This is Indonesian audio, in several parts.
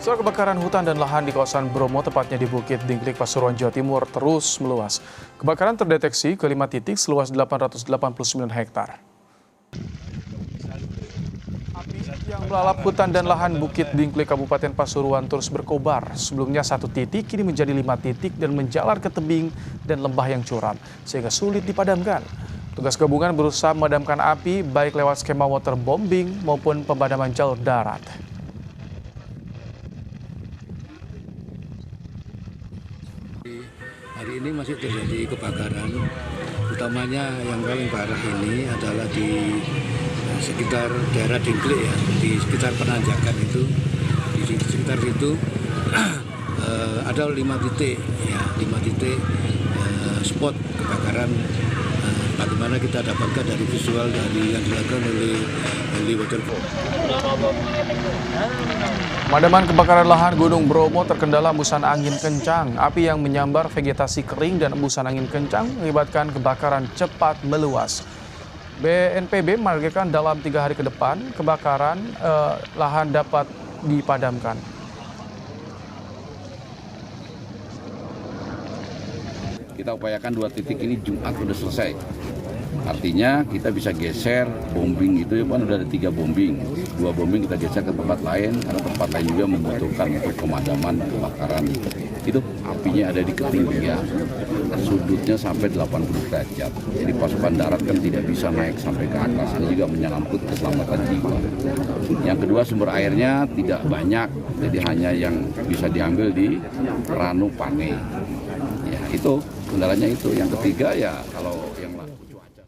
Soal kebakaran hutan dan lahan di kawasan Bromo, tepatnya di Bukit Dingklik, Pasuruan, Jawa Timur, terus meluas. Kebakaran terdeteksi ke 5 titik seluas 889 hektar. Api yang melalap hutan dan lahan Bukit Dingklik, Kabupaten Pasuruan terus berkobar. Sebelumnya 1 titik, kini menjadi 5 titik dan menjalar ke tebing dan lembah yang curam, sehingga sulit dipadamkan. Tugas gabungan berusaha memadamkan api baik lewat skema waterbombing maupun pemadaman jalur darat. Hari ini masih terjadi kebakaran, utamanya yang paling parah ini adalah di sekitar daerah Dingklik ya, di sekitar penanjakan itu, di sekitar situ ada 5 titik ya, 5 titik spot kebakaran. Bagaimana kita dapatkan dari visual dari yang dilakukan oleh heli waterbombing. Pemadaman kebakaran lahan Gunung Bromo terkendala embusan angin kencang. Api yang menyambar vegetasi kering dan embusan angin kencang mengakibatkan kebakaran cepat meluas. BNPB menargetkan dalam 3 hari ke depan kebakaran lahan dapat dipadamkan. Kita upayakan 2 titik ini Jumat sudah selesai. Artinya kita bisa geser bombing itu kan udah ada 3 bombing. 2 bombing kita geser ke tempat lain karena tempat lain juga membutuhkan untuk pemadaman kebakaran. Itu apinya ada di ketinggian, sudutnya sampai 80 derajat. Jadi pasukan darat kan tidak bisa naik sampai ke atas. Ini juga menyangkut keselamatan jiwa. Yang kedua, sumber airnya tidak banyak, jadi hanya yang bisa diambil di Ranu Pane. Ya itu kendalanya itu. Yang ketiga ya kalau yang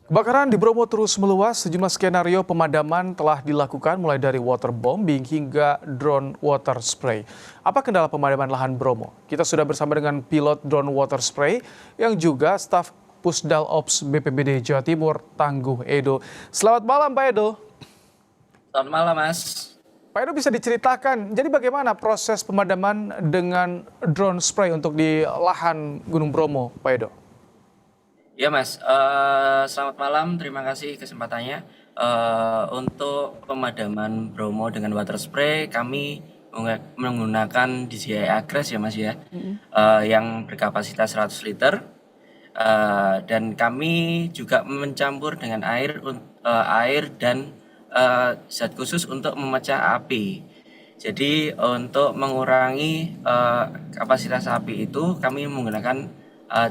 Kebakaran di Bromo terus meluas, sejumlah skenario pemadaman telah dilakukan mulai dari waterbombing hingga drone water spray. Apa kendala pemadaman lahan Bromo? Kita sudah bersama dengan pilot drone water spray yang juga staf Pusdal Ops BPBD Jawa Timur, Tangguh Edo. Selamat malam Pak Edo. Selamat malam Mas. Pak Edo, bisa diceritakan, jadi bagaimana proses pemadaman dengan drone spray untuk di lahan Gunung Bromo, Pak Edo? Ya Mas, selamat malam, terima kasih kesempatannya. Untuk pemadaman Bromo dengan water spray, kami menggunakan DJI Agres ya Mas ya, yang berkapasitas 100 liter. Dan kami juga mencampur dengan air dan zat khusus untuk memecah api. Jadi untuk mengurangi kapasitas api itu, kami menggunakan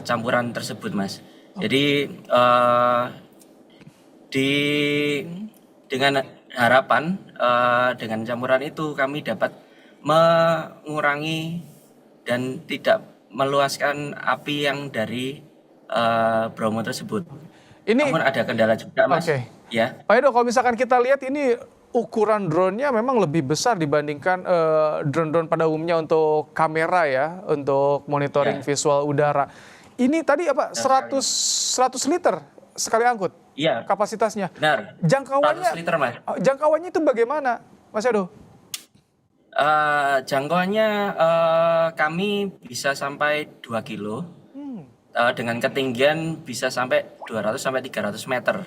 campuran tersebut Mas. Jadi dengan harapan dengan campuran itu kami dapat mengurangi dan tidak meluaskan api yang dari Bromo tersebut. Namun ada kendala juga Mas. Oke. Ya. Pak Edo, kalau misalkan kita lihat ini ukuran drone-nya memang lebih besar dibandingkan drone-drone pada umumnya untuk kamera ya, untuk monitoring visual udara. Ini tadi apa, 100 liter sekali angkut? Iya. Kapasitasnya. Benar. Jangkauannya 100 liter Mas. Jangkauannya itu bagaimana, Mas Edo? Jangkauannya kami bisa sampai 2 kilo. Dengan ketinggian bisa sampai 200 sampai 300 meter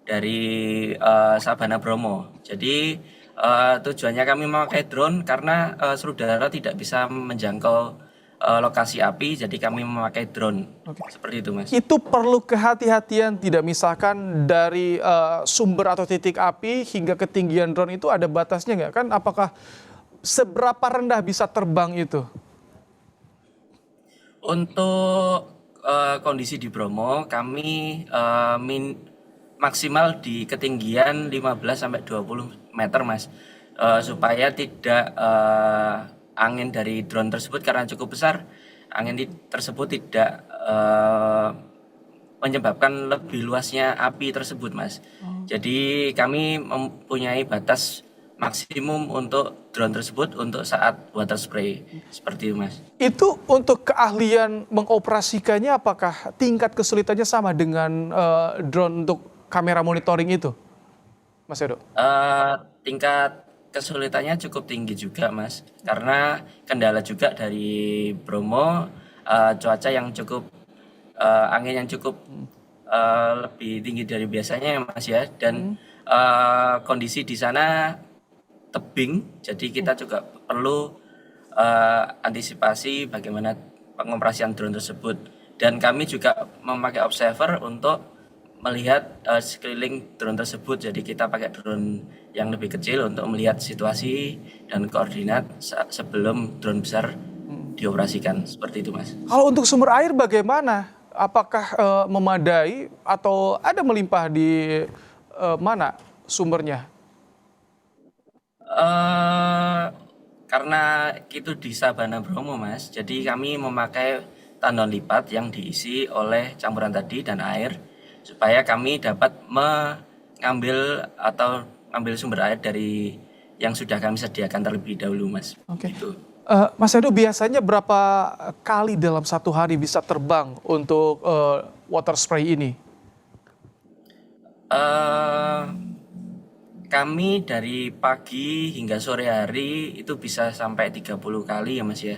dari Sabana Bromo. Jadi tujuannya kami memakai drone karena seluruh darat tidak bisa menjangkau lokasi api, jadi kami memakai drone. Seperti itu Mas. Itu perlu kehati-hatian, tidak misalkan dari sumber atau titik api hingga ketinggian drone itu ada batasnya nggak? Kan apakah seberapa rendah bisa terbang itu? Untuk kondisi di Bromo, kami maksimal di ketinggian 15 sampai 20 meter Mas, supaya tidak angin dari drone tersebut karena cukup besar, angin tersebut tidak menyebabkan lebih luasnya api tersebut Mas. Jadi kami mempunyai batas maksimum untuk drone tersebut untuk saat water spray, seperti itu Mas. Itu untuk keahlian mengoperasikannya, apakah tingkat kesulitannya sama dengan drone untuk kamera monitoring itu, Mas Edo? Tingkat kesulitannya cukup tinggi juga Mas, karena kendala juga dari Bromo, cuaca yang cukup angin yang cukup lebih tinggi dari biasanya ya Mas ya, dan kondisi di sana tebing, jadi kita juga perlu antisipasi bagaimana pengoperasian drone tersebut. Dan kami juga memakai observer untuk melihat sekeliling drone tersebut. Jadi kita pakai drone yang lebih kecil untuk melihat situasi dan koordinat sebelum drone besar dioperasikan. Seperti itu, Mas. Kalau untuk sumber air bagaimana? Apakah memadai atau ada melimpah di mana sumbernya? Karena itu di Sabana Bromo, Mas. Jadi kami memakai tandon lipat yang diisi oleh campuran tadi dan air supaya kami dapat mengambil atau ambil sumber air dari yang sudah kami sediakan terlebih dahulu, Mas. Oke. Gitu. Mas Edo, biasanya berapa kali dalam satu hari bisa terbang untuk water spray ini? Kami dari pagi hingga sore hari itu bisa sampai 30 kali ya, Mas ya.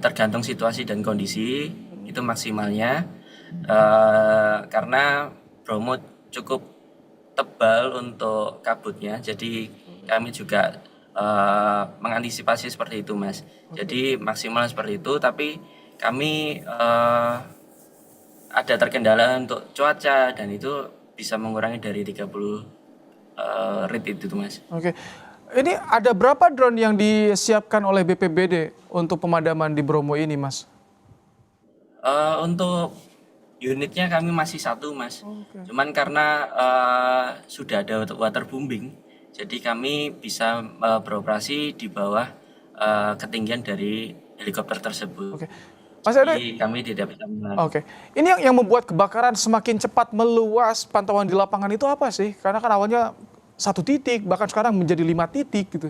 Tergantung situasi dan kondisi itu maksimalnya. Karena Bromo cukup tebal untuk kabutnya, jadi kami juga mengantisipasi seperti itu, Mas. Jadi maksimal seperti itu, tapi kami ada terkendala untuk cuaca dan itu bisa mengurangi dari 30 rate itu, Mas. Oke. Ini ada berapa drone yang disiapkan oleh BPBD untuk pemadaman di Bromo ini, Mas? Untuk unitnya kami masih satu, Mas. Cuman karena sudah ada waterbombing, jadi kami bisa beroperasi di bawah ketinggian dari helikopter tersebut. Oke. Mas Edo, Jadi kami tidak bisa oke. Ini yang membuat kebakaran semakin cepat meluas, pantauan di lapangan itu apa sih? Karena kan awalnya 1 titik, bahkan sekarang menjadi 5 titik gitu.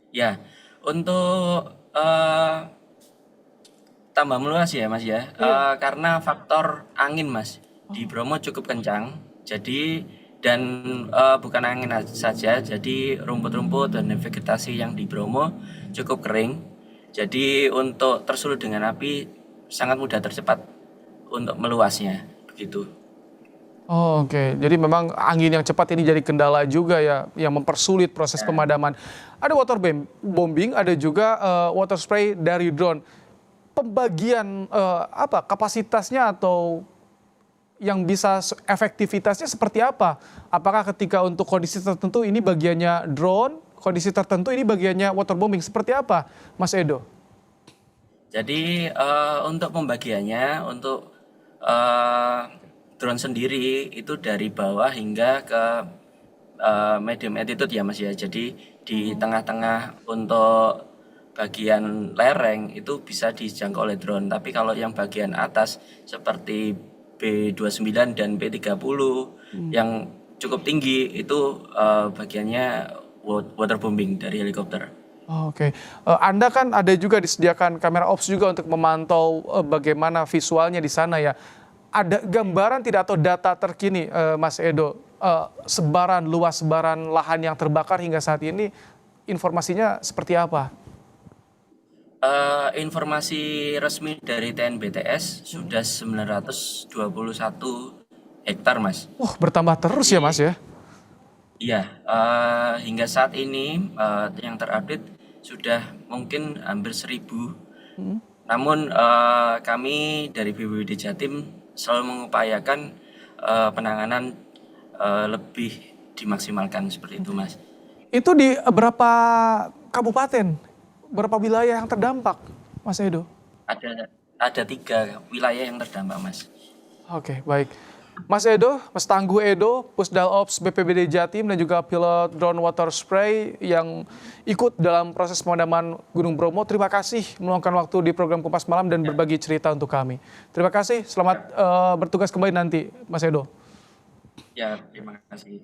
Ya, untuk tambah meluas ya, Mas ya. Karena faktor angin, Mas. Di Bromo cukup kencang. Jadi dan bukan angin saja, jadi rumput-rumput dan vegetasi yang di Bromo cukup kering. Jadi untuk tersulut dengan api sangat mudah tercepat untuk meluasnya, begitu. Oh, oke. Jadi memang angin yang cepat ini jadi kendala juga ya, yang mempersulit proses pemadaman. Ada bombing, ada juga water spray dari drone. Pembagian kapasitasnya atau yang bisa efektivitasnya seperti apa? Apakah ketika untuk kondisi tertentu ini bagiannya drone, kondisi tertentu ini bagiannya waterbombing, seperti apa, Mas Edo? Jadi untuk pembagiannya, untuk drone sendiri itu dari bawah hingga ke medium altitude ya, Mas ya. Jadi di tengah-tengah untuk bagian lereng itu bisa dijangkau oleh drone. Tapi kalau yang bagian atas seperti B29 dan B30 yang cukup tinggi itu bagiannya waterbombing dari helikopter. Oh, oke. Anda kan ada juga disediakan kamera ops juga untuk memantau bagaimana visualnya di sana ya. Ada gambaran tidak atau data terkini, Mas Edo, luas sebaran lahan yang terbakar hingga saat ini, informasinya seperti apa? Informasi resmi dari TNBTS sudah 921 hektar, Mas. Wah, bertambah terus ya, Mas ya? Iya, hingga saat ini yang terupdate sudah mungkin hampir 1.000. Namun kami dari BPBD Jatim selalu mengupayakan penanganan lebih dimaksimalkan seperti itu, Mas. Itu di berapa kabupaten, berapa wilayah yang terdampak, Mas Edo? Ada 3 wilayah yang terdampak, Mas. Oke, baik. Mas Edo, Mas Tangguh Edo, Pusdal Ops BPBD Jatim dan juga pilot drone water spray yang ikut dalam proses pemadaman Gunung Bromo. Terima kasih meluangkan waktu di program Kompas Malam dan berbagi cerita untuk kami. Terima kasih, selamat bertugas kembali nanti, Mas Edo. Ya, terima kasih.